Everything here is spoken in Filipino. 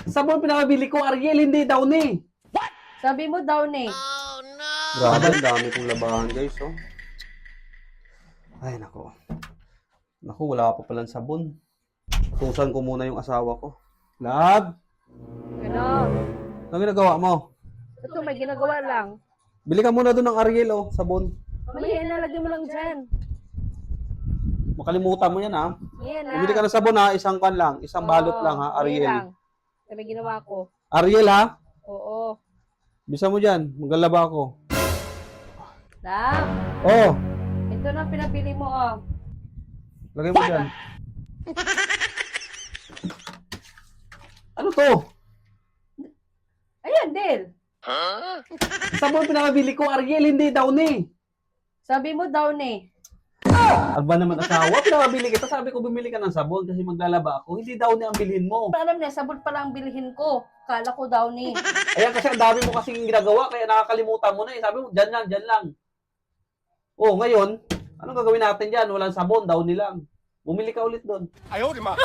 Sabon pinakabili ko, Ariel, hindi Downy. Sabi mo daw ni. Grabe, ang dami kong labahan, guys, oh. Ay, nako. Naku, wala pa palang sabon. Tusan ko muna yung asawa ko. Love, Ano? anong ginagawa mo? Ito, may ginagawa lang. Bili ka muna doon ng Ariel, oh, sabon. Mamaya na, lagyan mo lang dyan. Makalimutan mo yan, ha? Yan na. Bumili ka ng sabon, ha? Isang kan lang. Isang balot lang, ha? Ariel. Ariel. Ito may ginawa ko. Ariel, ha? Oo. Bisa mo dyan. Maglalaba ako. Love, Oh, ito na pinabili mo, oh. lagay mo dyan. Ano to? Ayan, Del. Sabon pinakabili ko, Ariel, hindi Downy. Sabi mo daw ni. Ano ba naman asawa? Pinakabili kita. Sabi ko bumili ka ng sabon kasi maglalaba ako. Hindi Downy ang bilhin mo. Alam niya, sabon pala ang bilhin ko. Kala ko daw ni. Ayan kasi ang dami mo kasing ginagawa kaya nakakalimutan mo na eh. Sabi mo, dyan lang, dyan lang. Oh, ngayon, anong gagawin natin dyan? Walang sabon, Downy lang. Bumili ka ulit doon. Ayaw, di ma.